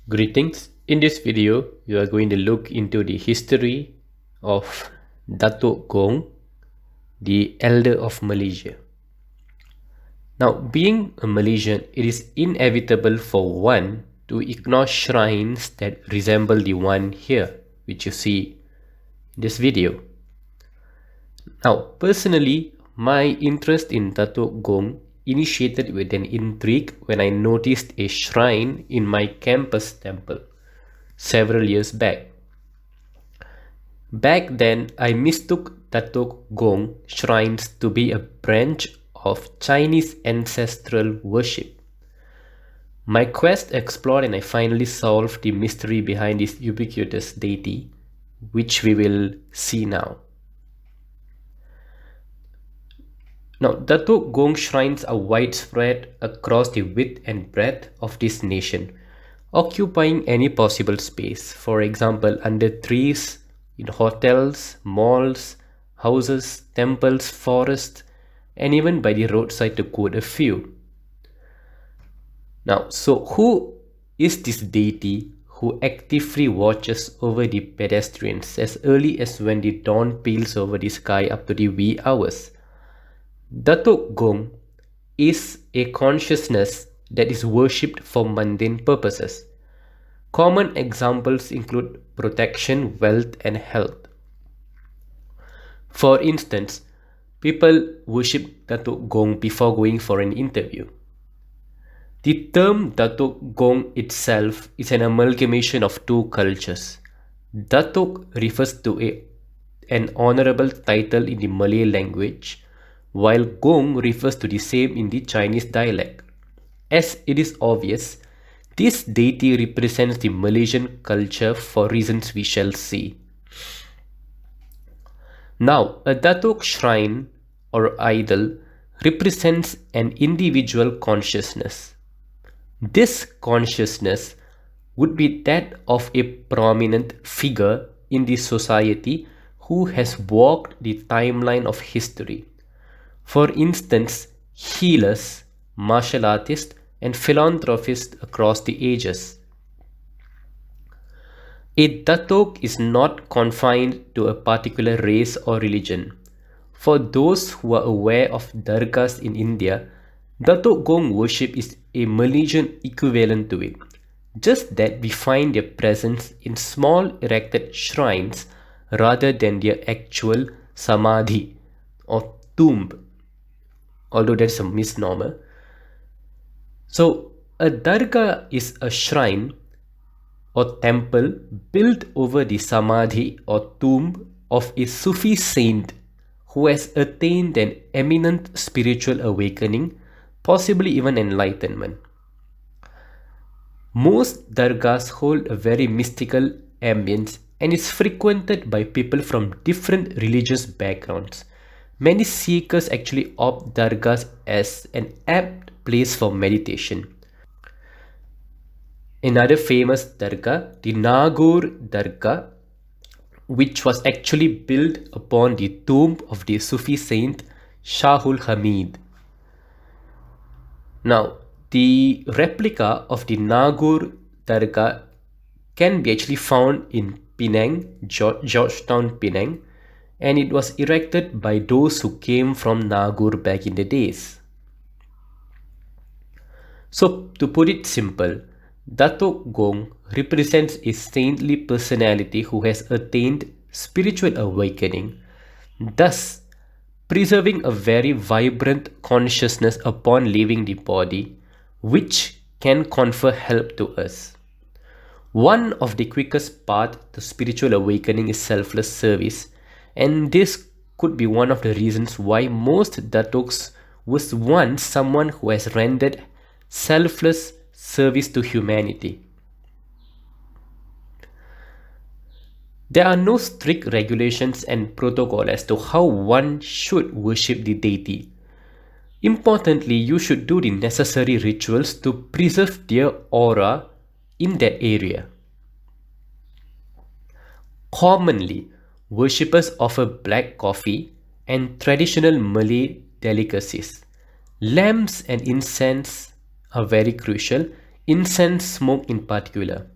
Greetings. In this video, we are going to look into the history of Datuk Gong, the elder of Malaysia. Now, being a Malaysian, it is inevitable for one to ignore shrines that resemble the one here, which you see in this video. Now, personally, my interest in Datuk Gong initiated with an intrigue when I noticed a shrine in my campus temple several years back. Back then, I mistook Datuk Gong shrines to be a branch of Chinese ancestral worship. My quest explored and I finally solved the mystery behind this ubiquitous deity, which we will see now. Now, Datuk Gong shrines are widespread across the width and breadth of this nation, occupying any possible space, for example, under trees, in hotels, malls, houses, temples, forests, and even by the roadside, to quote a few. Now, so who is this deity who actively watches over the pedestrians as early as when the dawn peels over the sky up to the wee hours? Datuk Gong is a consciousness that is worshipped for mundane purposes. Common examples include protection, wealth, and health. For instance, people worship Datuk Gong before going for an interview. The term Datuk Gong itself is an amalgamation of two cultures. Datuk refers to an honorable title in the Malay language, while Gong refers to the same in the Chinese dialect. As it is obvious, this deity represents the Malaysian culture for reasons we shall see. Now, a Datuk shrine or idol represents an individual consciousness. This consciousness would be that of a prominent figure in the society who has walked the timeline of history. For instance, healers, martial artists, and philanthropists across the ages. A Datuk is not confined to a particular race or religion. For those who are aware of dargahs in India, Datuk Gong worship is a Malaysian equivalent to it, just that we find their presence in small erected shrines rather than their actual samadhi or tomb, although that's a misnomer. So, a dargah is a shrine or temple built over the samadhi or tomb of a Sufi saint who has attained an eminent spiritual awakening, possibly even enlightenment. Most dargahs hold a very mystical ambience and is frequented by people from different religious backgrounds. Many seekers actually opt dargahs as an apt place for meditation. Another famous dargah, the Nagore Dargah, which was actually built upon the tomb of the Sufi saint Shahul Hamid. Now, the replica of the Nagore Dargah can be actually found in Penang, Georgetown, Penang, and it was erected by those who came from Nagore back in the days. So, to put it simple, Datuk Gong represents a saintly personality who has attained spiritual awakening, thus preserving a very vibrant consciousness upon leaving the body, which can confer help to us. One of the quickest paths to spiritual awakening is selfless service, and this could be one of the reasons why most Datuks was once someone who has rendered selfless service to humanity. There are no strict regulations and protocol as to how one should worship the deity. Importantly, you should do the necessary rituals to preserve their aura in that area. Commonly, worshippers offer black coffee and traditional Malay delicacies. Lamps and incense are very crucial, incense smoke in particular.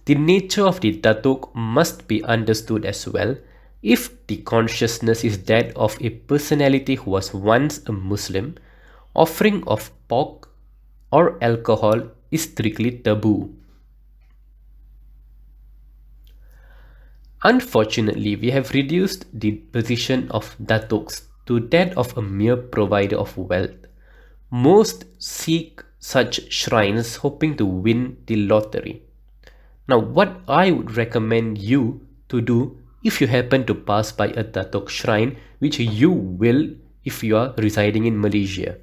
The nature of the Datuk must be understood as well. If the consciousness is that of a personality who was once a Muslim, offering of pork or alcohol is strictly taboo. Unfortunately, we have reduced the position of Datuks to that of a mere provider of wealth. Most seek such shrines hoping to win the lottery. Now, what I would recommend you to do if you happen to pass by a Datuk shrine, which you will if you are residing in Malaysia.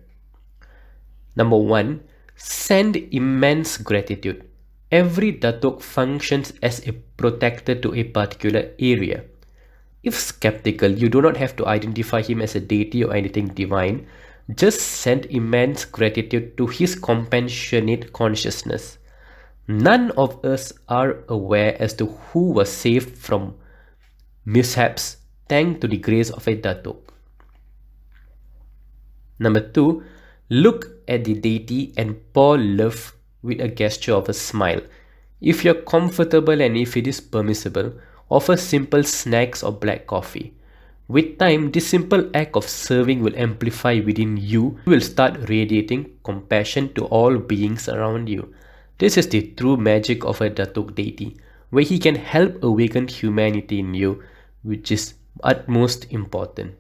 Number 1, send immense gratitude. Every Datuk functions as a protector to a particular area. If skeptical, you do not have to identify him as a deity or anything divine. Just send immense gratitude to his compassionate consciousness. None of us are aware as to who was saved from mishaps thanks to the grace of a Datuk. Number 2, look at the deity and pour love with a gesture of a smile. If you're comfortable and if it is permissible, offer simple snacks or black coffee. With time, this simple act of serving will amplify within you. You will start radiating compassion to all beings around you. This is the true magic of a Datuk deity, where he can help awaken humanity in you, which is utmost important.